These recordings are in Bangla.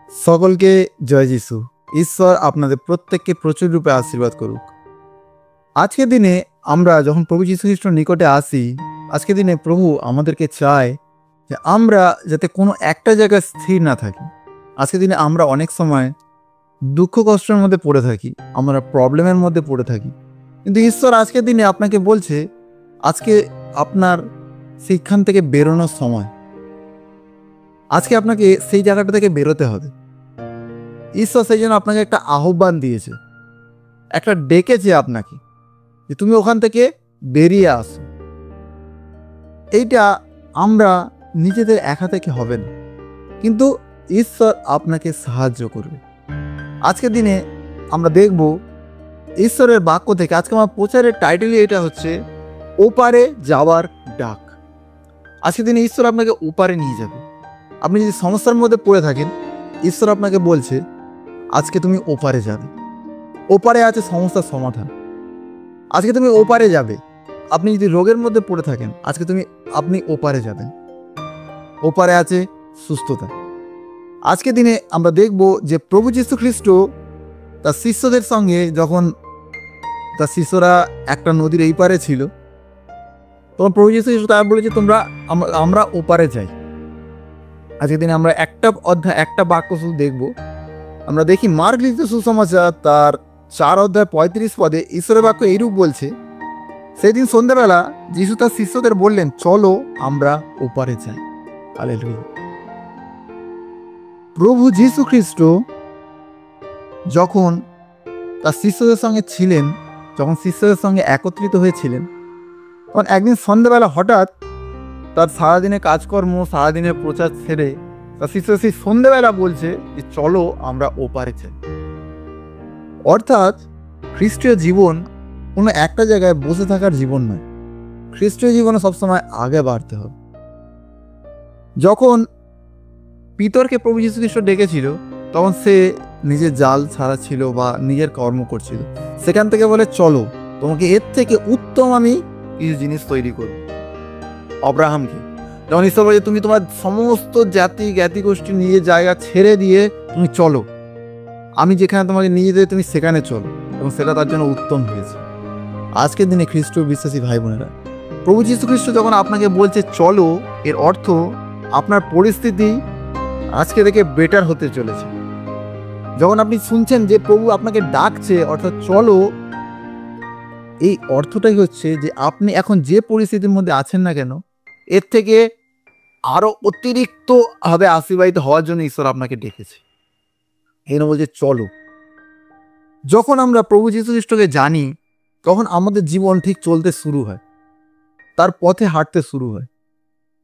সকলকে জয় যিশু। ঈশ্বর আপনাদের প্রত্যেককে প্রচুর রূপে আশীর্বাদ করুক। আজকের দিনে আমরা যখন প্রভু যীশু খ্রিস্টর নিকটে আসি, আজকের দিনে প্রভু আমাদেরকে চায় যে আমরা যাতে কোনো একটা জায়গায় স্থির না থাকি। আজকের দিনে আমরা অনেক সময় দুঃখ কষ্টের মধ্যে পড়ে থাকি, আমরা প্রবলেমের মধ্যে পড়ে থাকি, কিন্তু ঈশ্বর আজকের দিনে আপনাকে বলছে আজকে আপনার সেইখান থেকে বেরোনোর সময়। আজকে আপনাকে সেই জায়গাটা থেকে বেরোতে হবে। ঈশ্বর সেই জন্য আপনাকে একটা আহ্বান দিয়েছে, একটা ডেকেছে আপনাকে যে তুমি ওখান থেকে বেরিয়ে আসো। এইটা আমরা নিজেদের একা থেকে হবে না, কিন্তু ঈশ্বর আপনাকে সাহায্য করবে। আজকের দিনে আমরা দেখব ঈশ্বরের বাক্য থেকে। আজকে আমার প্রচারের টাইটেলই এটা হচ্ছে ওপারে যাওয়ার ডাক। আজকের দিনে ঈশ্বর আপনাকে ওপারে নিয়ে যাবে। আপনি যদি সমস্যার মধ্যে পড়ে থাকেন, ঈশ্বর আপনাকে বলছে আজকে তুমি ওপারে যাবে। ওপারে আছে সমস্যার সমাধান। আজকে তুমি ওপারে যাবে। আপনি যদি রোগের মধ্যে পড়ে থাকেন, আজকে আপনি ওপারে যাবেন। ওপারে আছে সুস্থতা। আজকের দিনে আমরা দেখব যে প্রভু যীশু খ্রিস্ট তার শিষ্যদের সঙ্গে যখন তার শিষ্যরা একটা নদীর এই পারে ছিল, তখন প্রভু যীশু খ্রিস্ট তারা বলেছে আমরা ওপারে যাই। আজকের দিনে আমরা একটা বাক্য শুধু দেখব। আমরা দেখি মার্ক লিখিত সুসমাচার তার 4:35 ঈশ্বরের বাক্য এইরূপ বলছে, সেদিন সন্ধ্যাবেলা যিশু তার শিষ্যদের বললেন, চলো আমরা ওপারে যাই। হালেলুয়া। প্রভু যীশু খ্রিস্ট যখন তার শিষ্যদের সঙ্গে ছিলেন, যখন শিষ্যদের সঙ্গে একত্রিত হয়েছিলেন, তখন একদিন সন্ধ্যাবেলা হঠাৎ তার সারাদিনের কাজকর্ম, সারাদিনের প্রচার ছেড়ে তার শিষ্যরা সেই সন্ধ্যাবেলা বলছে যে চলো আমরা ওপারে যাই। অর্থাৎ খ্রিস্টীয় জীবন কোনো একটা জায়গায় বসে থাকার জীবন নয়। খ্রিস্টীয় জীবনে সবসময় আগে বাড়তে হবে। যখন পিতরকে প্রভু যীশু খ্রিস্ট ডেকেছিল, তখন সে নিজের জাল ছাড়া ছিল বা নিজের কর্ম করছিল। সেখান থেকে বলে চলো, তোমাকে এর থেকে উত্তম আমি কিছু জিনিস তৈরি করব। আব্রাহামকে যখন ঈশ্বর বলে তুমি তোমার সমস্ত জাতি জ্ঞাতি গোষ্ঠী নিজের জায়গা ছেড়ে দিয়ে তুমি চলো, আমি যেখানে তোমাকে নিয়ে যেতে তুমি সেখানে চলো, এবং সেটা তার জন্য উত্তম হয়েছে। আজকের দিনে খ্রিস্ট বিশ্বাসী ভাই বোনেরা, প্রভু যীশু খ্রিস্ট যখন আপনাকে বলছে চলো, এর অর্থ আপনার পরিস্থিতি আজকে থেকে বেটার হতে চলেছে। যখন আপনি শুনছেন যে প্রভু আপনাকে ডাকছে, অর্থাৎ চলো, এই অর্থটাই হচ্ছে যে আপনি এখন যে পরিস্থিতির মধ্যে আছেন না কেন, এর থেকে আরো অতিরিক্ত ভাবে আশীর্বাদিত হওয়ার জন্য ঈশ্বর আপনাকে ডেকেছে। এই বলছে চলো। যখন আমরা প্রভু যীশু খ্রিস্টকে জানি, তখন আমাদের জীবন ঠিক চলতে শুরু হয়, তার পথে হাঁটতে শুরু হয়।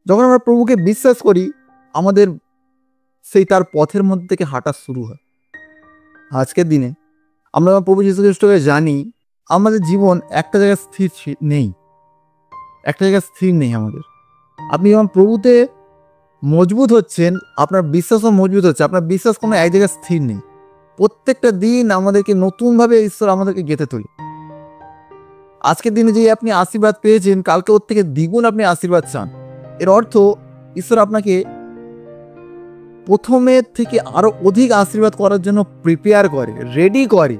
যখন আমরা প্রভুকে বিশ্বাস করি, আমাদের সেই তার পথের মধ্যে থেকে হাঁটা শুরু হয়। আজকের দিনে আমরা প্রভু যীশু খ্রিস্টকে জানি, আমাদের জীবন একটা জায়গায় স্থির নেই, একটা জায়গায় স্থির নেই আমাদের। আপনি যখন প্রভুতে মজবুত হচ্ছেন, আপনার বিশ্বাসও মজবুত হচ্ছে। আপনার বিশ্বাস কোনো এক জায়গায় স্থির নেই। প্রত্যেকটা দিন আমাদেরকে নতুনভাবে ঈশ্বর আমাদেরকে গেঁথে তোলে। আজকের দিনে যে আপনি আশীর্বাদ পেয়েছেন, কালকে ওর থেকে দ্বিগুণ আপনি আশীর্বাদ চান। এর অর্থ ঈশ্বর আপনাকে প্রথমের থেকে আরো অধিক আশীর্বাদ করার জন্য প্রিপেয়ার করে, রেডি করে,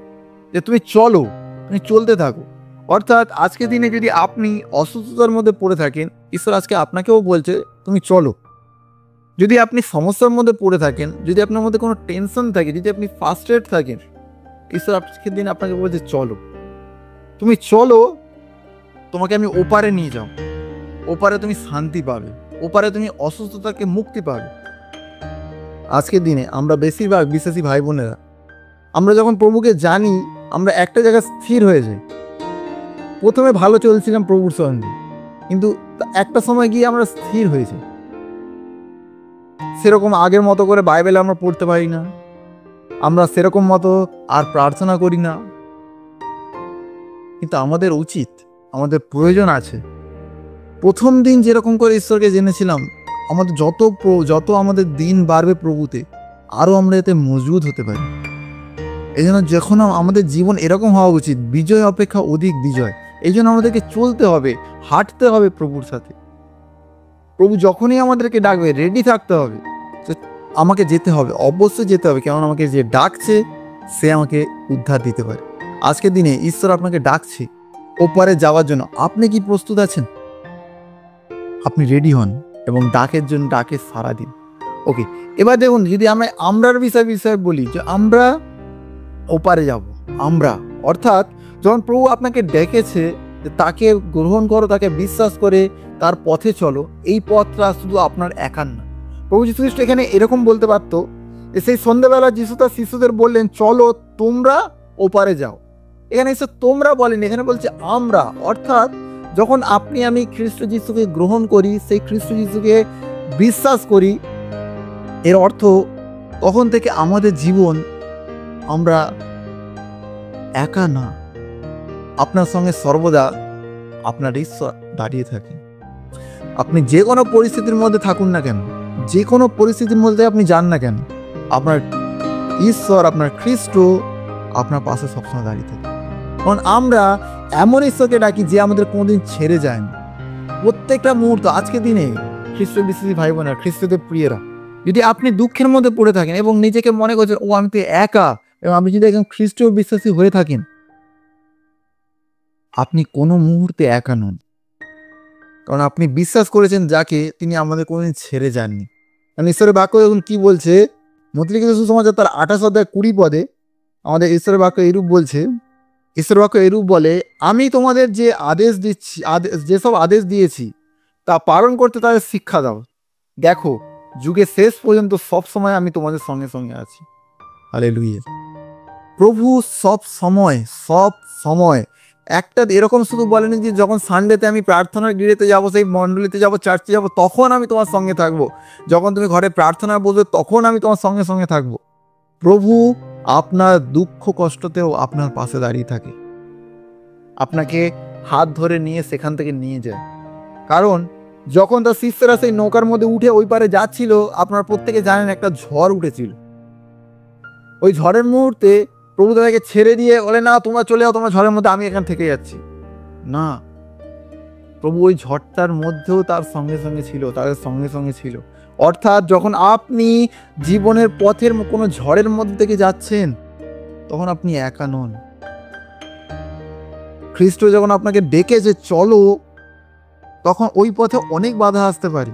যে তুমি চলো, তুমি চলতে থাকো। অর্থাৎ আজকের দিনে যদি আপনি অসুস্থতার মধ্যে পড়ে থাকেন, ঈশ্বর আজকে আপনাকেও বলছে তুমি চলো। যদি আপনি সমস্যার মধ্যে পড়ে থাকেন, যদি আপনার মধ্যে কোনো টেনশন থাকে, যদি আপনি ফার্স্ট্রেট থাকেন, ঈশ্বর আজকের দিন আপনাকে বলছে চলো, তুমি চলো, তোমাকে আমি ওপারে নিয়ে যাও। ওপারে তুমি শান্তি পাবে, ওপারে তুমি অসুস্থতাকে মুক্তি পাবে। আজকের দিনে আমরা বেশিরভাগ বিশ্বাসী ভাই বোনেরা, আমরা যখন প্রভুকে জানি, আমরা একটা জায়গায় স্থির হয়ে যাই। প্রথমে ভালো চলছিলাম প্রভুর সঙ্গে, কিন্তু একটা সময় গিয়ে আমরা স্থির হয়ে যাই। সেরকম আগের মতো করে বাইবেল আমরা পড়তে পারি না, আমরা সেরকম মতো আর প্রার্থনা করি না। কিন্তু আমাদের উচিত, আমাদের প্রয়োজন আছে। প্রথম দিন যেরকম করে ঈশ্বরকে জেনেছিলাম, আমাদের যত আমাদের দিন বাড়বে প্রভুতে, আরো আমরা এতে মজবুত হতে পারি। এই জন্য যখন আমাদের জীবন এরকম হওয়া উচিত, বিজয় অপেক্ষা অধিক বিজয়। এই জন্য আমাদেরকে চলতে হবে, হাঁটতে হবে প্রভুর সাথে। প্রভু যখনই আমাদেরকে ডাকবে রেডি থাকতে হবে। আমাকে যেতে হবে, অবশ্যই যেতে হবে, কারণ আমাকে যে ডাকছে সে আমাকে উদ্ধার দিতে পারে। আজকের দিনে ঈশ্বর আপনাকে ডাকছে ওপারে যাওয়ার জন্য। আপনি কি প্রস্তুত আছেন? আপনি রেডি হন এবং ডাকের জন্য ডাকে সাড়া দিন। ওকে, এবার দেখুন, যদি আমরার বিষয়ে বলি যে আমরা ওপারে যাব, আমরা অর্থাৎ যখন প্রভু আপনাকে ডেকেছে যে তাকে গ্রহণ করো, তাকে বিশ্বাস করে তার পথে চলো, এই পথটা শুধু আপনার একার না। প্রভু যীশু খ্রিস্ট এখানে এরকম বলতে পারতো, সেই সন্ধ্যাবেলা যীশু তার শিশুদের বললেন, চলো তোমরা ওপারে যাও। এখানে এসে তোমরা বলেনি, এখানে বলছে আমরা। অর্থাৎ যখন আপনি আমি খ্রিস্ট যীশুকে গ্রহণ করি, সেই খ্রিস্ট যীশুকে বিশ্বাস করি, এর অর্থ তখন থেকে আমাদের জীবন আমরা একা না, আপনার সঙ্গে সর্বদা আপনার ঈশ্বর দাঁড়িয়ে থাকে। আপনি যে কোনো পরিস্থিতির মধ্যে থাকুন না কেন, যে কোনো পরিস্থিতির মধ্যে আপনি যান না কেন, আপনার ঈশ্বর, আপনার খ্রিস্ট আপনার পাশে সবসময় দাঁড়িয়ে থাকে। কারণ আমরা এমন ঈশ্বরকে ডাকি যে আমাদের কোনোদিন ছেড়ে যায় না। প্রত্যেকটা মুহূর্ত, আজকে দিনে খ্রিস্ট বিশ্বাসী ভাই বোনেরা, খ্রিস্টদের প্রিয়রা, যদি আপনি দুঃখের মধ্যে পড়ে থাকেন এবং নিজেকে মনে করছেন ও আমি তো একা, এবং আপনি যদি একজন খ্রিস্ট বিশ্বাসী হয়ে থাকেন, আপনি কোনো মুহূর্তে একা নন। কারণ আপনি বিশ্বাস করেছেন যাকে, তিনি আমাদের কোনোদিন ছেড়ে যাননি। কারণ ঈশ্বরের বাক্য দেখুন কি বলছে, মথলিখিত সুসমাচার তার 28 অধ্যায় 20 পদে আমাদের ঈশ্বরের বাক্য এরূপ বলছে, ঈশ্বরের বাক্য এরূপ বলে, আমি তোমাদের যে আদেশ দিচ্ছি, যেসব আদেশ দিয়েছি তা পালন করতে তাদের শিক্ষা দাও। দেখো, যুগের শেষ পর্যন্ত সব সময় আমি তোমাদের সঙ্গে সঙ্গে আছি। হালেলুয়া। প্রভু সব সময় একটা এরকম শুধু বলেনি যে যখন সানডেতে আমি প্রার্থনার গৃহেতে যাব, সেই মণ্ডলীতে যাব, চার্চে যাব, তখন আমি তোমার সঙ্গে থাকবো। যখন তুমি ঘরে প্রার্থনা বলবে, তখন আমি তোমার সঙ্গে সঙ্গে থাকবো। প্রভু আপনার দুঃখ কষ্টতেও আপনার পাশে দাঁড়িয়ে থাকে, আপনাকে হাত ধরে নিয়ে সেখান থেকে নিয়ে যায়। কারণ যখন তার শিষ্যরা সেই নৌকার মধ্যে উঠে ওই পারে যাচ্ছিল, আপনারা প্রত্যেকে জানেন একটা ঝড় উঠেছিল। ওই ঝড়ের মুহূর্তে প্রভু তাদেরকে ছেড়ে দিয়ে বলে, না তোমরা চলে যাও, তোমরা ঝড়ের মধ্যে, আমি এখান থেকে যাচ্ছি না। প্রভু ওই ঝড়টার মধ্যেও তার সঙ্গে সঙ্গে ছিল, তাদের সঙ্গে সঙ্গে ছিল। অর্থাৎ যখন আপনি জীবনের পথের কোনো ঝড়ের মধ্যে থেকে যাচ্ছেন, তখন আপনি একা নন। খ্রিস্ট যখন আপনাকে ডেকেছে চলো, তখন ওই পথে অনেক বাধা আসতে পারে।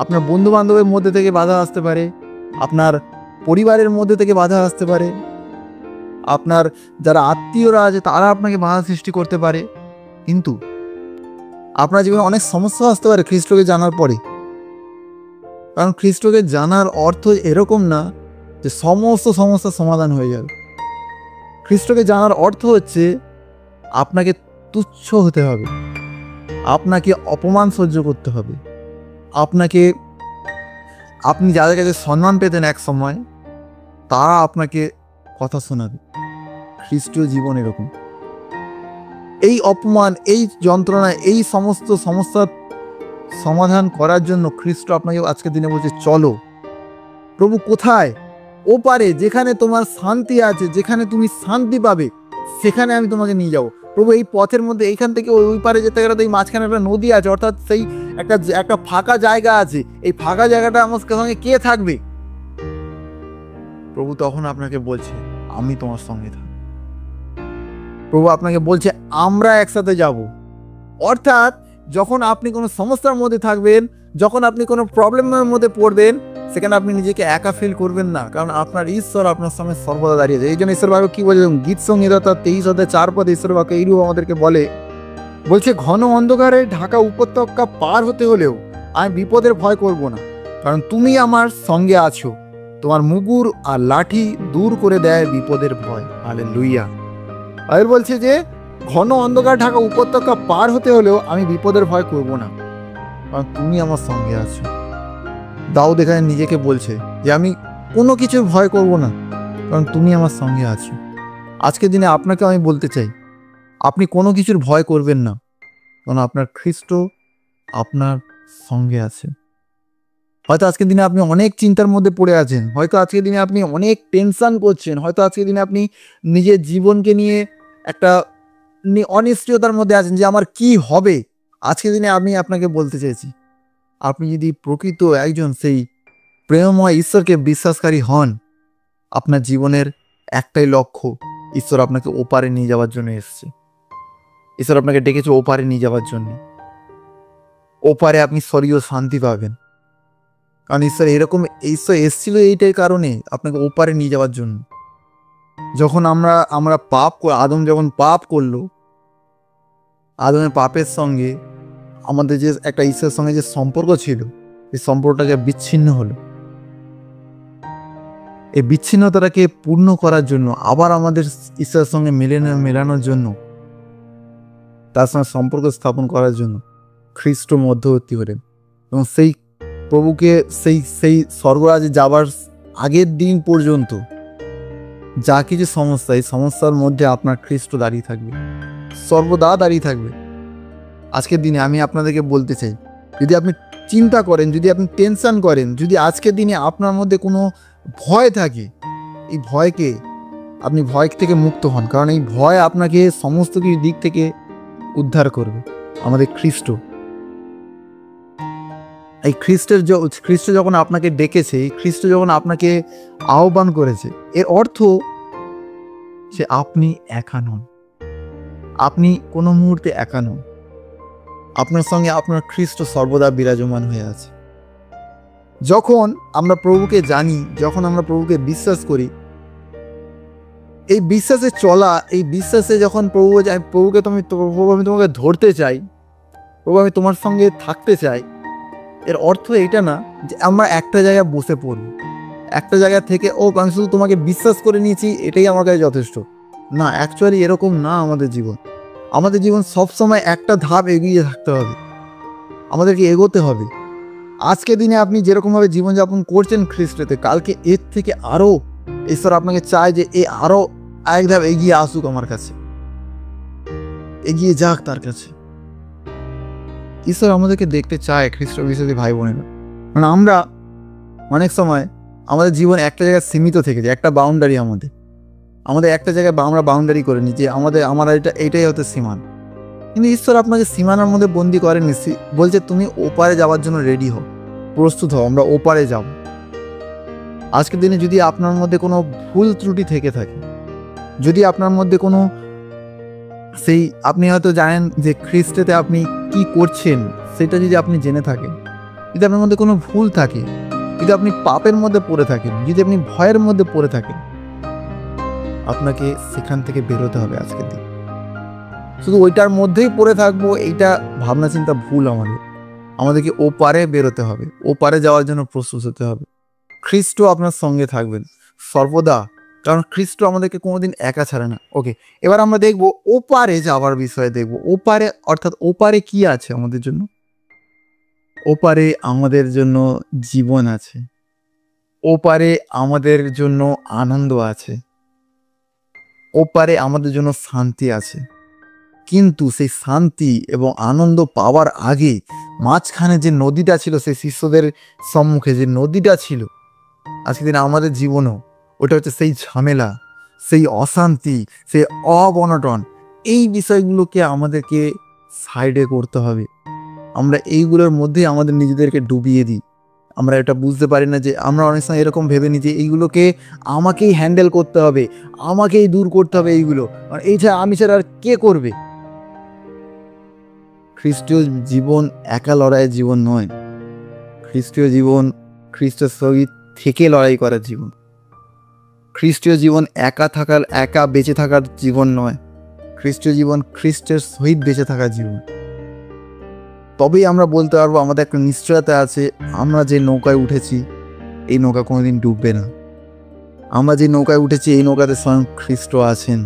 আপনার বন্ধু বান্ধবের মধ্যে থেকে বাধা আসতে পারে, আপনার পরিবারের মধ্যে থেকে বাধা আসতে পারে, আপনার যারা আত্মীয়রা আছে তারা আপনাকে বাধা সৃষ্টি করতে পারে। কিন্তু আপনার জীবনে অনেক সমস্যা আসতে পারে খ্রিস্টকে জানার পরে। কারণ খ্রিস্টকে জানার অর্থ এরকম না যে সমস্ত সমস্যার সমাধান হয়ে যাবে। খ্রিস্টকে জানার অর্থ হচ্ছে আপনাকে তুচ্ছ হতে হবে, আপনাকে অপমান সহ্য করতে হবে, আপনি যাদের কাছে সম্মান পেতেন এক সময়, তারা আপনাকে কথা শোনাবে। খ্রিস্টীয় জীবন এরকম। এই অপমান, এই যন্ত্রণা, এই সমস্ত সমস্যার সমাধান করার জন্য খ্রিস্ট আপনাকে আজকের দিনে বলছে চলো। প্রভু কোথায়? ও পারে, যেখানে তোমার শান্তি আছে, যেখানে তুমি শান্তি পাবে, সেখানে আমি তোমাকে নিয়ে যাবো। প্রভু এই পথের মধ্যে এইখান থেকে ওই পারে যেতে গেলে তো এই মাঝখানে একটা নদী আছে, অর্থাৎ সেই একটা ফাঁকা জায়গা আছে। এই ফাঁকা জায়গাটা আমার সঙ্গে কে থাকবে? প্রভু তখন আপনাকে বলছে আমি তোমার সঙ্গে থাকবো। প্রভু আপনাকে বলছে আমরা একসাথে যাব। অর্থাৎ যখন আপনি কোনো সমস্যার মধ্যে থাকবেন, যখন আপনি কোনো প্রবলেমের মধ্যে পড়বেন, সেখানে আপনি নিজেকে একা ফিল করবেন না, কারণ আপনার ঈশ্বর আপনার সঙ্গে সর্বদা দাঁড়িয়ে যায়। এই জন্য ঈশ্বর বাক্য কি বলে, গীত সংহিতা 23 অধ্যায় 4 পদে ঈশ্বর বাক্য এইরূপ আমাদেরকে বলছে ঘন অন্ধকারে ঢাকা উপত্যকা পার হতে হলেও আমি বিপদের ভয় করব না, কারণ তুমি আমার সঙ্গে আছো। তোমার মুগুর আর লাঠি দূর করে দেয় বিপদের ভয়। হালেলুয়া। আর বলছে যে ঘন অন্ধকার ঢাকা উপত্যকা পার হতে হলেও আমি বিপদের ভয় করব না, কারণ তুমি আমার সঙ্গে আছো। দাউদ এখানে নিজেকে বলছে যে আমি কোনো কিছুর ভয় করব না, কারণ তুমি আমার সঙ্গে আছো। আজকের দিনে আপনাকে আমি বলতে চাই, আপনি কোনো কিছুর ভয় করবেন না, কারণ আপনার খ্রিস্ট আপনার সঙ্গে আছে। হয়তো আজকের দিনে আপনি অনেক চিন্তার মধ্যে পড়ে আছেন, হয়তো আজকের দিনে আপনি অনেক টেনশন করছেন, হয়তো আজকের দিনে আপনি নিজের জীবনকে নিয়ে একটা অনিশ্চয়তার মধ্যে আছেন যে আমার কি হবে। আজকের দিনে আমি আপনাকে বলতে চাইছি, আপনি যদি প্রকৃত একজন সেই প্রেমময় ঈশ্বরকে বিশ্বাসকারী হন, আপনার জীবনের একটাই লক্ষ্য, ঈশ্বর আপনাকে ওপারে নিয়ে যাওয়ার জন্য এসেছে। ঈশ্বর আপনাকে ডেকেছে ওপারে নিয়ে যাওয়ার জন্য। ওপারে আপনি স্বর্গীয় শান্তি পাবেন, কারণ ঈশ্বর এসেছিল এইটাই কারণে, আপনাকে ওপারে নিয়ে যাওয়ার জন্য। যখন আমরা আদম যখন পাপ করলো, আদমের পাপের সঙ্গে আমাদের যে একটা ঈশ্বরের সঙ্গে যে সম্পর্ক ছিল, এই সম্পর্কটাকে বিচ্ছিন্ন হলো। এই বিচ্ছিন্নতাটাকে পূর্ণ করার জন্য, আবার আমাদের ঈশ্বরের সঙ্গে মেলানোর জন্য, তার সঙ্গে সম্পর্ক স্থাপন করার জন্য খ্রিস্ট মধ্যবর্তী হলেন। এবং সেই প্রভুকে সেই স্বর্গরাজে যাবার আগের দিন পর্যন্ত যা কিছু সমস্যা, এই সমস্যার মধ্যে আপনার খ্রিস্ট দাঁড়িয়ে থাকবে, সর্বদা দাঁড়িয়ে থাকবে। আজকের দিনে আমি আপনাদেরকে বলতে চাই, যদি আপনি চিন্তা করেন, যদি আপনি টেনশন করেন, যদি আজকের দিনে আপনার মধ্যে কোনো ভয় থাকে, এই আপনি ভয় থেকে মুক্ত হন, কারণ এই ভয় আপনাকে সমস্ত কিছু দিক থেকে উদ্ধার করবে। আমাদের খ্রিস্ট, এই খ্রিস্ট যখন আপনাকে ডেকেছে, খ্রিস্ট যখন আপনাকে আহ্বান করেছে, এর অর্থ যে আপনি একা নন, আপনি কোনো মুহূর্তে একা নন। আপনার সঙ্গে আপনার খ্রিস্ট সর্বদা বিরাজমান হয়ে আছে। যখন আমরা প্রভুকে জানি, যখন আমরা প্রভুকে বিশ্বাস করি, এই বিশ্বাসে চলা, এই বিশ্বাসে যখন প্রভুকে আমি তোমাকে ধরতে চাই, প্রভু আমি তোমার সঙ্গে থাকতে চাই, এর অর্থ এটা না যে আমরা একটা জায়গায় বসে পড়ব, একটা জায়গা থেকে আমি শুধু তোমাকে বিশ্বাস করে নিয়েছি, এটাই আমার কাছে যথেষ্ট। না, অ্যাকচুয়ালি এরকম না। আমাদের জীবন সবসময় একটা ধাপ এগিয়ে থাকতে হবে, আমাদেরকে এগোতে হবে। আজকে দিনে আপনি যেরকমভাবে জীবনযাপন করছেন খ্রিস্টতে, কালকে এর থেকে আরও ঈশ্বর আপনাকে চায় যে আরও এক ধাপ এগিয়ে আসুক, আমার কাছে এগিয়ে যাক তার কাছে। ঈশ্বর আমাদেরকে দেখতে চায় খ্রিস্ট বিশ্বাসী ভাই বোনেরা। মানে আমরা অনেক সময় আমাদের জীবন একটা জায়গায় সীমিত থেকে যায়, একটা বাউন্ডারি, আমাদের একটা জায়গায় আমরা বাউন্ডারি করে নিই যে আমার এইটাই হতে সীমান। কিন্তু ঈশ্বর আপনাকে সীমানার মধ্যে বন্দি করেনি, বলছে তুমি ওপারে যাওয়ার জন্য রেডি হও, প্রস্তুত হও, আমরা ওপারে যাব। আজকের দিনে যদি আপনার মধ্যে কোনো ভুল ত্রুটি থেকে থাকে, যদি আপনার মধ্যে কোনো আপনি হয়তো জানেন যে খ্রিস্টেতে আপনি কি করছেন, সেটা যদি আপনি জেনে থাকেন, যদি আপনার মধ্যে কোনো ভুল থাকে, যদি আপনি পাপের মধ্যে পড়ে থাকেন, যদি আপনি ভয়ের মধ্যে পড়ে থাকেন, আপনাকে সেখান থেকে বেরোতে হবে। আজকের দিন শুধু ওইটার মধ্যেই পড়ে থাকবো, এইটা ভাবনা চিন্তা ভুল। আমাদেরকে ওপারে বেরোতে হবে, ওপারে যাওয়ার জন্য প্রস্তুত হতে হবে। খ্রিস্ট আপনার সঙ্গে থাকবেন সর্বদা, কারণ খ্রিস্ট আমাদেরকে কোনোদিন একা ছাড়ে না। ওকে, এবার আমরা দেখবো ওপারে যাওয়ার বিষয়ে। দেখবো ওপারে, অর্থাৎ ওপারে কি আছে আমাদের জন্য। ওপারে আমাদের জন্য জীবন আছে, ওপারে আমাদের জন্য আনন্দ আছে, ওপারে আমাদের জন্য শান্তি আছে। কিন্তু সেই শান্তি এবং আনন্দ পাওয়ার আগে মাঝখানে যে নদীটা ছিল, সেই শিষ্যদের সম্মুখে যে নদীটা ছিল, আজকে দিন আমাদের জীবনও ওটা হচ্ছে সেই ঝামেলা, সেই অশান্তি, সেই অবনটন। এই বিষয়গুলোকে আমাদেরকে সাইডে করতে হবে। আমরা এইগুলোর মধ্যে আমাদের নিজেদেরকে ডুবিয়ে দিই। আমরা এটা বুঝতে পারি না যে আমরা অনেক সময় এরকম ভেবে নিই যে এইগুলোকে আমাকেই হ্যান্ডেল করতে হবে, আমাকেই দূর করতে হবে এইগুলো, আর আমি ছাড়া আর কে করবে। খ্রিস্টীয় জীবন একা লড়াইয়ের জীবন নয়। খ্রিস্টীয় জীবন খ্রিস্টের সহিত থেকে লড়াই করার জীবন। খ্রিস্টীয় জীবন একা বেঁচে থাকার জীবন নয়। খ্রিস্টীয় জীবন খ্রিস্টের সহিত বেঁচে থাকার জীবন। তবেই আমরা বলতে পারবো আমাদের একটা নিশ্চয়তা আছে, আমরা যে নৌকায় উঠেছি এই নৌকা কোনোদিন ডুববে না। আমরা যে নৌকায় উঠেছি এই নৌকাতে স্বয়ং খ্রিস্ট আছেন।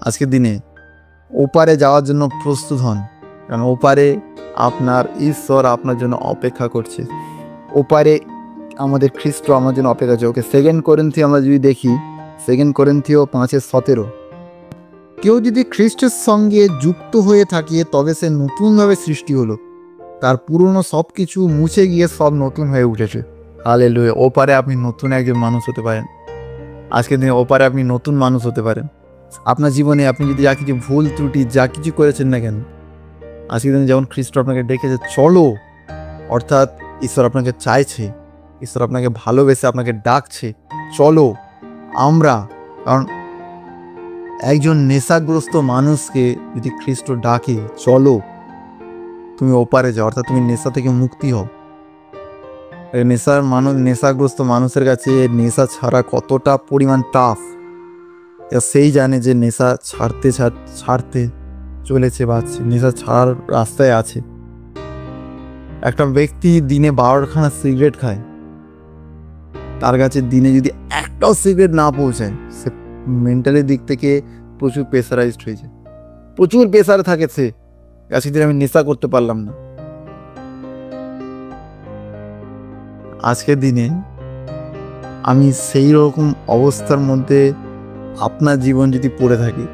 আজকের দিনে ওপারে যাওয়ার জন্য প্রস্তুত হন, কারণ ওপারে আপনার ঈশ্বর আপনার জন্য অপেক্ষা করছে। ওপারে আমাদের খ্রিস্ট আমার জন্য অপেক্ষা করছে। ওকে, 2 কোরিন্থী আমরা যদি দেখি, 2 কোরিন্থী 5:17, কেউ যদি খ্রিস্টের সঙ্গে যুক্ত হয়ে থাকে তবে সে নতুনভাবে সৃষ্টি হলো, তার পুরনো সব কিছু মুছে গিয়ে সব নতুন হয়ে উঠেছে। হালেলুয়া। ওপারে আপনি নতুন একজন মানুষ হতে পারেন। আজকের দিনে ওপারে আপনি নতুন মানুষ হতে পারেন। আপনার জীবনে আপনি যদি যা কিছু ভুল ত্রুটি যা কিছু করেছেন না কেন, আজকের দিনে যেমন খ্রিস্ট আপনাকে ডেকেছে চলো, অর্থাৎ ঈশ্বর আপনাকে চাইছে ঈশ্বর আপনাকে ভালোবেসে আপনাকে ডাকছে, চলো আমরা। কারণ একজন নেশাগ্রস্ত মানুষকে যদি খ্রিস্ট ডাকে, চলো তুমি ওপারে যাও, অর্থাৎ তুমি নেশা থেকে মুক্তি হও। নেশাগ্রস্ত মানুষের কাছে নেশা ছাড়া কতটা পরিমাণ টাফ, সেই জানে যে নেশা ছাড়তে চলেছে বা নেশা ছাড়ার রাস্তায় আছে। একটা ব্যক্তি দিনে 12খানা সিগারেট খায়, তার কাছে দিনে যদি একটাও সিগারেট না পৌঁছায়, সে মেন্টালি দিক থেকে প্রচুর প্রেসারাইজড হয়ে যায়, প্রচুর প্রেসারে থাকে সে। আজকের দিনে আমি নেশা করতে পারলাম না। আজকের দিনে আমি সেই রকম অবস্থার মধ্যে আপনার জীবন যদি পড়ে থাকে,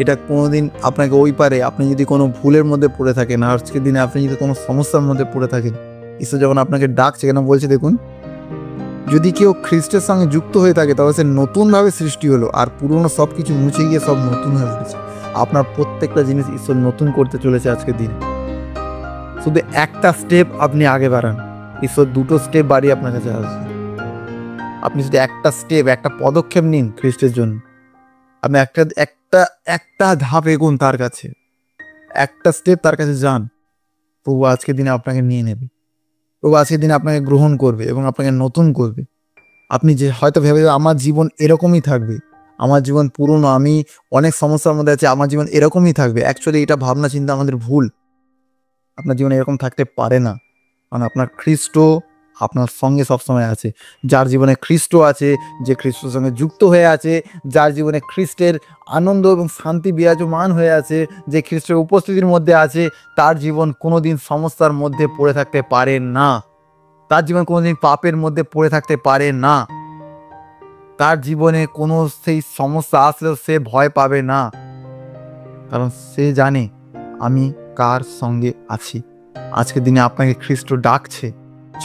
এটা কোনোদিন আপনাকে ওই পারে, আপনি যদি কোনো ভুলের মধ্যে পড়ে থাকেন, আজকের দিনে আপনি যদি কোনো সমস্যার মধ্যে পড়ে থাকেন, ঈশ্বর যখন আপনাকে ডাকছে, কেন বলছে দেখুন, যদি কেউ খ্রিস্টের সঙ্গে যুক্ত হয়ে থাকে তবে সে নতুনভাবে সৃষ্টি হলো, আর পুরনো সব কিছু মুছে গিয়ে সব নতুন হয়ে উঠেছে। আপনার প্রত্যেকটা জিনিস ঈশ্বর নতুন করতে চলেছে আজকের দিনে। শুধু একটা স্টেপ আপনি আগে বাড়ান, ঈশ্বর 2টো স্টেপ বাড়িয়ে আপনার কাছে আসবে। আপনি যদি একটা স্টেপ, একটা পদক্ষেপ নিন খ্রিস্টের জন্য, আপনি একটা ধাপ এগোন তার কাছে, একটা স্টেপ তার কাছে যান, প্রভু আজকের দিনে আপনাকে নিয়ে নেবে, প্রভু আজকের দিনে আপনাকে গ্রহণ করবে এবং আপনাকে নতুন করবে। আপনি যে হয়তো ভেবে আমার জীবন এরকমই থাকবে, আমার জীবন পুরনো, আমি অনেক সমস্যার মধ্যে আছি, আমার জীবন এরকমই থাকবে। অ্যাকচুয়ালি এটা ভাবনা চিন্তা আমাদের ভুল। আপনার জীবনে এরকম থাকতে পারে না, কারণ আপনার খ্রিস্ট আপনার সঙ্গে সবসময় আছে। যার জীবনে খ্রিস্ট আছে, যে খ্রিস্টের সঙ্গে যুক্ত হয়ে আছে, যার জীবনে খ্রিস্টের আনন্দ এবং শান্তি বিরাজমান হয়ে আছে, যে খ্রিস্টের উপস্থিতির মধ্যে আছে, তার জীবন কোনোদিন সমস্যার মধ্যে পড়ে থাকতে পারে না, তার জীবন কোনোদিন পাপের মধ্যে পড়ে থাকতে পারে না, তার জীবনে কোনো সেই সমস্যা আসলেও সে ভয় পাবে না, কারণ সে জানে আমি কার সঙ্গে আছি। আজকের দিনে আপনাকে খ্রিস্ট ডাকছে,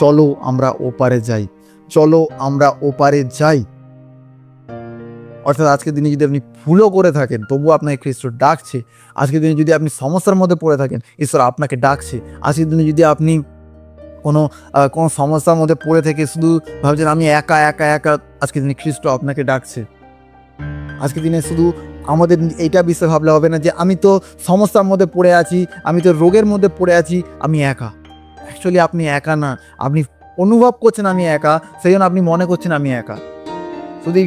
চলো আমরা ওপারে যাই, চলো আমরা ওপারে যাই। অর্থাৎ আজকের দিনে যদি আপনি ভুলও করে থাকেন, তবুও আপনাকে খ্রিস্ট ডাকছে। আজকের দিনে যদি আপনি সমস্যার মধ্যে পড়ে থাকেন, ঈশ্বর আপনাকে ডাকছে। আজকের দিনে যদি আপনি কোনো সমস্যার মধ্যে পড়ে থেকে শুধু ভাবছেন আমি একা একা একা, আজকের দিনে খ্রিস্ট আপনাকে ডাকছে। আজকের দিনে শুধু আমাদের এইটা বিষয় ভাবলে হবে না যে আমি তো সমস্যার মধ্যে পড়ে আছি, আমি তো রোগের মধ্যে পড়ে আছি, আমি একা। অ্যাকচুয়ালি আপনি একা না, আপনি অনুভব করছেন আমি একা, সেই জন্য আপনি মনে করছেন আমি একা। শুধু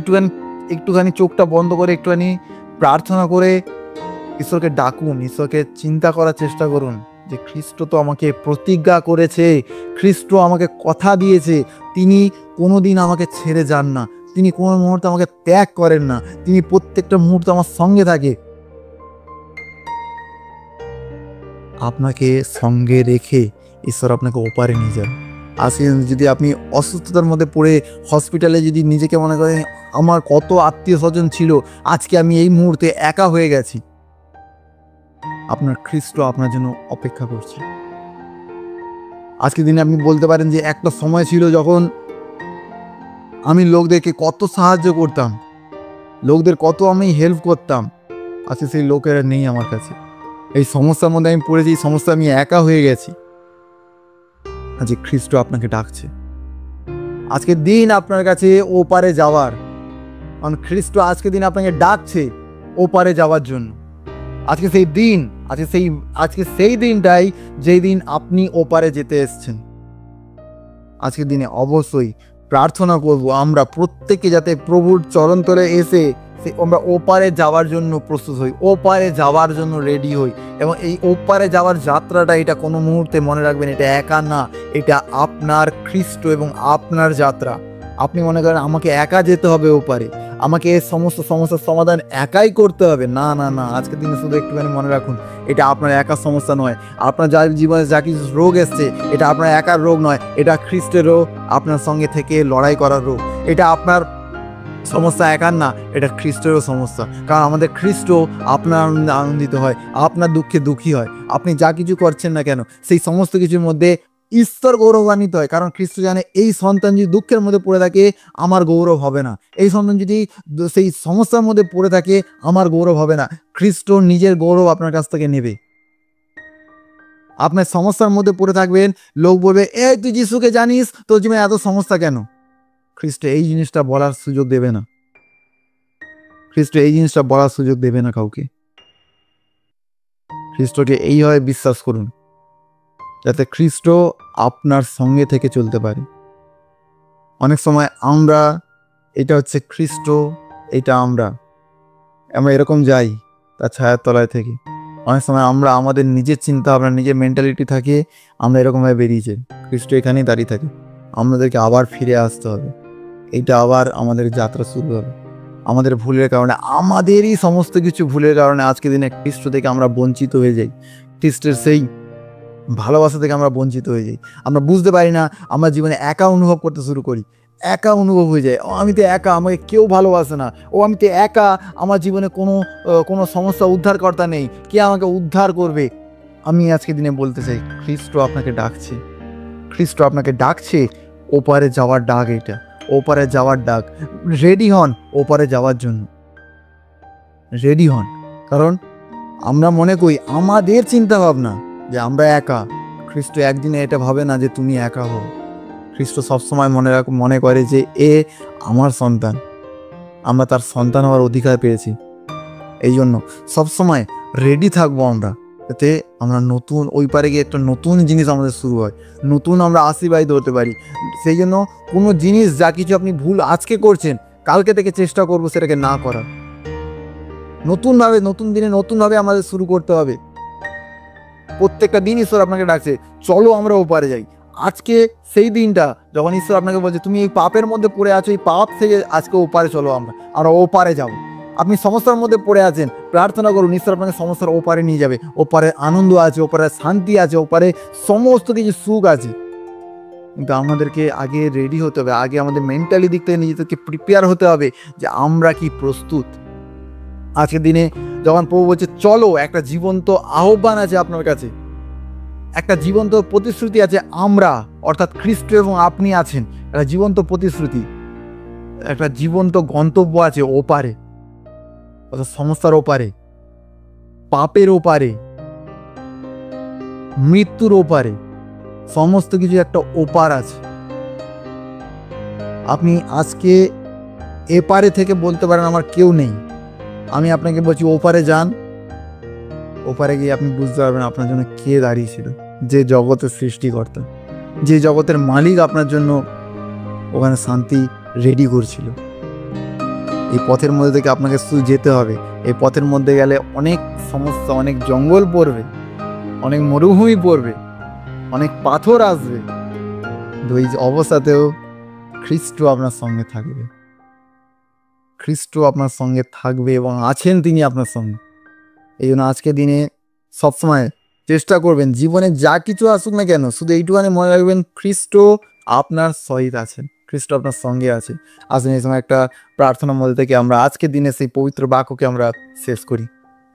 একটুখানি চোখটা বন্ধ করে একটুখানি প্রার্থনা করে ঈশ্বরকে ডাকুন, ঈশ্বরকে চিন্তা করার চেষ্টা করুন যে খ্রিস্ট তো আমাকে প্রতিজ্ঞা করেছে, খ্রিস্ট আমাকে কথা দিয়েছে, তিনি কোনোদিন আমাকে ছেড়ে যান না, তিনি কোনো মুহূর্তে আমাকে ত্যাগ করেন না, তিনি প্রত্যেকটা মুহূর্তে আমার সঙ্গে থাকে। আপনাকে সঙ্গে রেখে ঈশ্বর আপনাকে ওপারে নিয়ে যান। আজকে যদি আপনি অসুস্থতার মধ্যে পড়ে হসপিটালে যদি নিজেকে মনে করেন আমার কত আত্মীয় স্বজন ছিল, আজকে আমি এই মুহূর্তে একা হয়ে গেছি, আপনার খ্রিস্ট আপনার জন্য অপেক্ষা করছে। আজকের দিনে আপনি বলতে পারেন যে একটা সময় ছিল যখন আমি লোকদেরকে কত সাহায্য করতাম, লোকদের কত আমি হেল্প করতাম, আজকে সেই লোকেরা নেই আমার কাছে। এই সমস্যার মধ্যে আমি পড়েছি, এই সমস্যা আমি একা হয়ে গেছি। আজকে খ্রিস্ট আপনাকে ডাকছে, আজকের দিন আপনার কাছে ওপারে যাওয়ার, কারণ খ্রিস্ট আজকের দিন আপনাকে ডাকছে ওপারে যাওয়ার জন্য। আজকে সেই দিন, আজকে সেই দিনটাই যেই দিন আপনি ওপারে যেতে এসছেন। আজকের দিনে অবশ্যই প্রার্থনা করব আমরা প্রত্যেকে যাতে প্রভুর চরণতলে এসে আমরা ওপারে যাওয়ার জন্য প্রস্তুত হই, ওপারে যাওয়ার জন্য রেডি হই। এবং এই ওপারে যাওয়ার যাত্রাটা, এটা কোনো মুহূর্তে মনে রাখবেন, এটা একা না, এটা আপনার খ্রিস্ট এবং আপনার যাত্রা। আপনি মনে করেন আমাকে একা যেতে হবে ওপারে, আমাকে এই সমস্ত সমস্যার সমাধান একাই করতে হবে, না না না। আজকের দিনে শুধু একটুখানি মনে রাখুন, এটা আপনার একার সমস্যা নয়। আপনার যা জীবনে যা কিছু রোগ এসছে, এটা আপনার একার রোগ নয়, এটা খ্রিস্টের রোগ, আপনার সঙ্গে থেকে লড়াই করার রোগ। এটা আপনার সমস্যা একার না, এটা খ্রিস্টেরও সমস্যা। কারণ আমাদের খ্রিস্ট আপনার আনন্দে আনন্দিত হয়, আপনার দুঃখে দুঃখী হয়। আপনি যা কিছু করছেন না কেন, সেই সমস্ত কিছুর মধ্যে ঈশ্বর গৌরবান্বিত হয়। কারণ খ্রিস্ট জানে এই সন্তান যদি দুঃখের মধ্যে পড়ে থাকে, আমার গৌরব হবে না। এই সন্তান যদি সেই সমস্যার মধ্যে পড়ে থাকে, আমার গৌরব হবে না। খ্রিস্ট নিজের গৌরব আপনার কাছ থেকে নেবে। আপনার সমস্যার মধ্যে পড়ে থাকবেন, লোক বলবে এই তুই যিশুকে জানিস, তোর জীবনে এত সমস্যা কেন? খ্রিস্ট এই জিনিসটা বলার সুযোগ দেবে না। খ্রিস্ট এই জিনিসটা বলার সুযোগ দেবে না কাউকে। খ্রিস্টকে এইভাবে বিশ্বাস করুন যাতে খ্রিস্ট আপনার সঙ্গে থেকে চলতে পারে। অনেক সময় আমরা এটা হচ্ছে খ্রিস্ট, এটা আমরা এরকম যাই তার ছায়ার তলায় থেকে। অনেক সময় আমরা আমাদের নিজের চিন্তা ভাবনা, নিজের মেন্টালিটি থাকে, আমরা এরকমভাবে বেরিয়ে যাই। খ্রিস্ট এখানেই দাঁড়িয়ে থাকে। আমাদেরকে আবার ফিরে আসতে হবে। এইটা আবার আমাদের যাত্রা শুরু হবে। আমাদের ভুলের কারণে, আমাদেরই সমস্ত কিছু ভুলের কারণে আজকে দিনে খ্রিস্ট থেকে আমরা বঞ্চিত হয়ে যাই। খ্রিস্টের সেই ভালোবাসা থেকে আমরা বঞ্চিত হয়ে যাই। আমরা বুঝতে পারি না, আমরা জীবনে একা অনুভব করতে শুরু করি। একা অনুভব হয়ে যায়, ও আমি তো একা, আমাকে কেউ ভালোবাসে না, ও আমি তো একা, আমার জীবনে কোনো সমস্যা উদ্ধারকর্তা নেই, কে আমাকে উদ্ধার করবে? আমি আজকে দিনে বলতে চাই, খ্রিস্ট আপনাকে ডাকছে। খ্রিস্ট আপনাকে ডাকছে। ওপারে যাওয়ার ডাক এটা, ওপারে যাওয়ার ডাক। রেডি হন ওপারে যাওয়ার জন্য, রেডি হন। কারণ আমরা মনে করি আমাদের চিন্তা ভাবনা যে আমরা একা। খ্রিস্ট একদিনে এটা ভাবে না যে তুমি একা হও। খ্রিস্ট সবসময় মনে করে যে এ আমার সন্তান, আমরা তার সন্তান হওয়ার অধিকার পেয়েছি। এই জন্য সবসময় রেডি থাকবো আমরা, যাতে আমরা নতুন ওই পারে গিয়ে একটা নতুন জিনিস আমাদের শুরু হয়, নতুন আমরা আশীর্বাদিত হতে পারি। সেই জন্য কোনো জিনিস, যা কিছু আপনি ভুল আজকে করছেন, কালকে থেকে চেষ্টা করবো সেটাকে না করার। নতুনভাবে, নতুন দিনে নতুনভাবে আমাদের শুরু করতে হবে। প্রত্যেকটা দিন ঈশ্বর আপনাকে ডাকছে, চলো আমরা ওপারে যাই। আজকে সেই দিনটা যখন ঈশ্বর আপনাকে বলছে তুমি এই পাপের মধ্যে পড়ে আছো, এই পাপ থেকে আজকে ওপারে চলো, আমরা ওপারে যাবো। আপনি সমস্যার মধ্যে পড়ে আছেন, প্রার্থনা করুন, ঈশ্বর আপনাকে সমস্যার ওপারে নিয়ে যাবে। ওপারে আনন্দ আছে, ওপারে শান্তি আছে, ওপারে সমস্ত কিছু সুখ আছে। কিন্তু আমাদেরকে আগে রেডি হতে হবে, আগে আমাদের মেন্টালি দিক থেকে নিজেদেরকে প্রিপেয়ার হতে হবে যে আমরা কি প্রস্তুত। আজকের দিনে যখন প্রভু বলছে চলো, একটা জীবন্ত আহ্বান আছে আপনার কাছে, একটা জীবন্ত প্রতিশ্রুতি আছে। আমরা অর্থাৎ খ্রিস্ট এবং আপনি আছেন, একটা জীবন্ত প্রতিশ্রুতি, একটা জীবন্ত গন্তব্য আছে ওপারে, অর্থাৎ সমস্যার ওপারে, পাপের ওপারে, মৃত্যুর ওপারে, সমস্ত কিছু একটা ওপার আছে। আপনি আজকে এপারে থেকে বলতে পারেন আমার কেউ নেই। আমি আপনাকে বলছি ওপারে যান। ওপারে গিয়ে আপনি বুঝতে পারবেন আপনার জন্য কে দাঁড়িয়েছিল, যে জগতের সৃষ্টিকর্তা, যে জগতের মালিক আপনার জন্য ওখানে শান্তি রেডি করছিল। এই পথের মধ্যে থেকে আপনাকে শুধু যেতে হবে। এই পথের মধ্যে গেলে অনেক সমস্যা, অনেক জঙ্গল পড়বে, অনেক মরুভূমি পড়বে, অনেক পাথর আসবে, কিন্তু এই অবস্থাতেও খ্রিস্ট আপনার সঙ্গে থাকবে। খ্রিস্ট আপনার সঙ্গে থাকবে এবং আছেন তিনি আপনার সঙ্গে। এই জন্য আজকের দিনে সবসময় চেষ্টা করবেন, জীবনে যা কিছু আসুক না কেন, শুধু এইটুখানি মনে রাখবেন খ্রিস্ট আপনার সহিত আছেন, খ্রিস্ট আপনার সঙ্গে আছে। আসেন এই সময় একটা প্রার্থনা মধ্যে থেকে আমরা আজকের দিনে সেই পবিত্র বাক্যকে আমরা শেষ করি।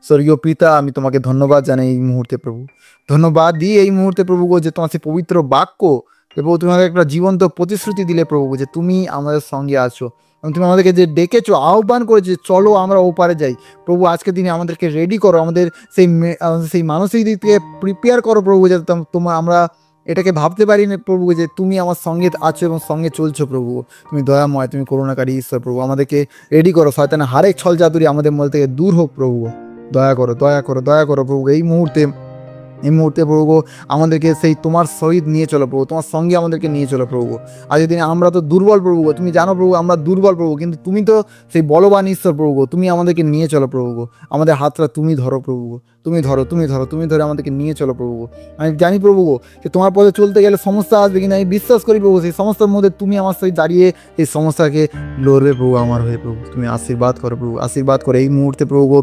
স্বর্গীয় পিতা, আমি তোমাকে ধন্যবাদ জানাই এই মুহূর্তে প্রভু, ধন্যবাদ দিই এই মুহূর্তে প্রভু গো, যে তোমার সেই পবিত্র বাক্য প্রভু, তুমি আমাকে একটা জীবন্ত প্রতিশ্রুতি দিলে প্রভু, যে তুমি আমাদের সঙ্গে আছো এবং তুমি আমাদেরকে যে ডেকেছো, আহ্বান করেছো, চলো আমরা ওপারে যাই। প্রভু আজকের দিনে আমাদেরকে রেডি করো, আমাদের সেই মানসিক দিক থেকে প্রিপেয়ার করো প্রভু, যাতে আমরা এটাকে ভাবতে পারি না প্রভু যে তুমি আমার সঙ্গে আছো এবং সঙ্গে চলছো প্রভু। তুমি দয়াময়, তুমি করুণাকারী ঈশ্বর প্রভু, আমাদেরকে রেডি করো। শয়তানের হারেক ছল চাতুরি আমাদের মধ্যে থেকে দূর হোক প্রভু। দয়া করো, দয়া করো, দয়া করো প্রভু। এই মুহূর্তে প্রভু আমাদেরকে সেই তোমার সহিত নিয়ে চলো প্রভু, তোমার সঙ্গে আমাদেরকে নিয়ে চলো প্রভু। আজকের দিনে আমরা তো দুর্বল প্রভু, তুমি জানো প্রভু আমরা দুর্বল প্রভু, কিন্তু তুমি তো সেই বলবান ঈশ্বর প্রভু, তুমি আমাদেরকে নিয়ে চলো প্রভু। আমাদের হাতটা তুমি ধরো প্রভু, তুমি ধরো, তুমি ধরো, তুমি ধরে আমাদেরকে নিয়ে চলো প্রভু। আমি জানি প্রভু যে তোমার পথে চলতে গেলে সমস্যা আসবে, কিন্তু আমি বিশ্বাস করি প্রভু সেই সমস্যার মধ্যে তুমি আমার সহিত দাঁড়িয়ে এই সমস্যাকে লড়বে প্রভু আমার হয়ে প্রভু। তুমি আশীর্বাদ করো প্রভু, আশীর্বাদ করো এই মুহূর্তে প্রভু।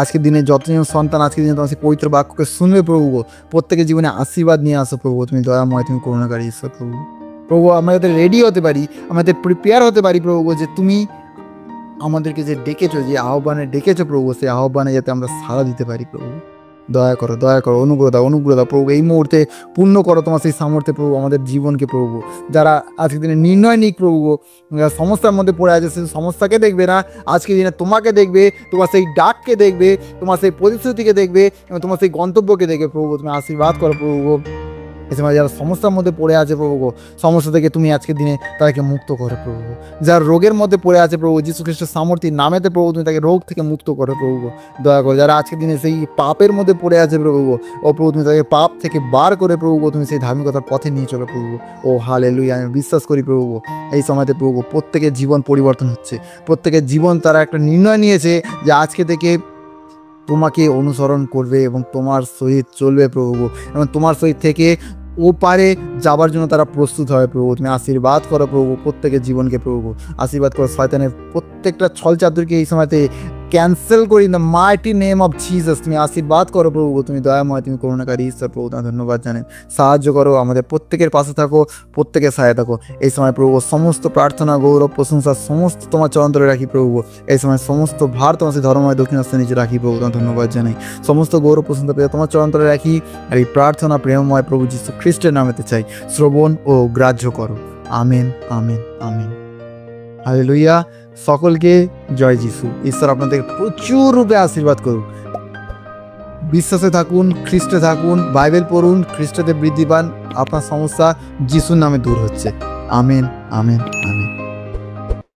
আজকের দিনে যতজন সন্তান আজকের দিনে তোমার সেই পবিত্র বাক্যকে শুনবে প্রভু, প্রত্যেকের জীবনে আশীর্বাদ নিয়ে আসো প্রভু। তুমি দয়াময়, তুমি করুণাকারী ঈশ্বর প্রভু। প্রভু আমরা যাতে রেডি হতে পারি, আমাদের প্রিপেয়ার হতে পারি প্রভু, যে তুমি আমাদেরকে যে ডেকেছো, যে আহ্বানে ডেকেছো প্রভু, সেই আহ্বানে যাতে আমরা সাড়া দিতে পারি প্রভু। দয়া করো, দয়া করো, অনুগ্রহ দাও, অনুগ্রহ দাও প্রভু। এই মুহূর্তে পূর্ণ করো তোমার সেই সামর্থ্যে প্রভু আমাদের জীবনকে প্রভু। যারা আজকের দিনে নির্ণয় নিক প্রভু, যারা সমস্যার মধ্যে পড়ে আছে, সেই সমস্যাকে দেখবে না, আজকের দিনে তোমাকে দেখবে, তোমার সেই ডাককে দেখবে, তোমার সেই প্রতিশ্রুতিকে দেখবে এবং তোমার সেই গন্তব্যকে দেখবে প্রভু। তুমি আশীর্বাদ করো প্রভু। এই সময় যারা সমস্যার মধ্যে পড়ে আছে প্রভু গো, সমস্যা থেকে তুমি আজকের দিনে তাদেরকে মুক্ত করো প্রভু। যারা রোগের মধ্যে পড়ে আছে প্রভু, যীশু খ্রিস্টের সামর্থ্যের নামেতে প্রভু তুমি তাকে রোগ থেকে মুক্ত করো প্রভু গো। দয়া করো যারা আজকের দিনে সেই পাপের মধ্যে পড়ে আছে প্রভু গো, ও প্রভু তুমি তাকে পাপ থেকে বার করে প্রভু গো, তুমি সেই ধার্মিকতার পথে নিয়ে চলো প্রভু গো। ও হালেলুয়া, আমি বিশ্বাস করি প্রভু গো, এই সময়তে প্রভু গো প্রত্যেকের জীবন পরিবর্তন হচ্ছে। প্রত্যেকের জীবন তারা একটা নির্ণয় নিয়েছে যে আজকে থেকে তোমাকে অনুসরণ করবে এবং তোমার সহিত চলবে প্রভু গো, এবং তোমার সহিত থেকে ও পারে যাবার জন্য তারা প্রস্তুত হয় প্রভু। তুমি আশীর্বাদ করো প্রভু প্রত্যেকের জীবনকে প্রভু। আশীর্বাদ করো শয়তানের প্রত্যেকটা ছল চাতুরকে এই সময়তে ক্যান্সেল করি in the mighty name of Jesus. তুমি আশীর্বাদ করো প্রভু, তুমি দয়াময়, তুমি করুণাকারী ঈশ্বর প্রভু। তোমার ধন্যবাদ জানেন, সাহায্য করো, আমাদের প্রত্যেকের পাশে থাকো, প্রত্যেকের সহায় থাকো। এই সময় প্রভু সমস্ত প্রার্থনা, গৌরব, প্রশংসা সমস্ত তোমার চরণতলে রাখি প্রভু। এই সময় সমস্ত ভার তোমার সেই ধর্মময় দক্ষিণাস্তের নিচে রাখি প্রভু। তোমার ধন্যবাদ জানাই, সমস্ত গৌরব প্রশংসা পেয়ে তোমার চরণতলে রাখি। আর এই প্রার্থনা প্রেমময় প্রভু যীশু খ্রিস্টের নামেতে চাই, শ্রবণ ও গ্রাহ্য করো। Amen, amen, amen. হালেলুয়া। সকলকে জয় যিশু। ঈশ্বর আপনাদের প্রচুর রূপে আশীর্বাদ করুন। বিশ্বাসে থাকুন, খ্রিস্টে থাকুন, বাইবেল পড়ুন, খ্রিস্টতে বৃদ্ধি পান। আপনার সমস্যা যিশুর নামে দূর হচ্ছে। Amen, amen, amen.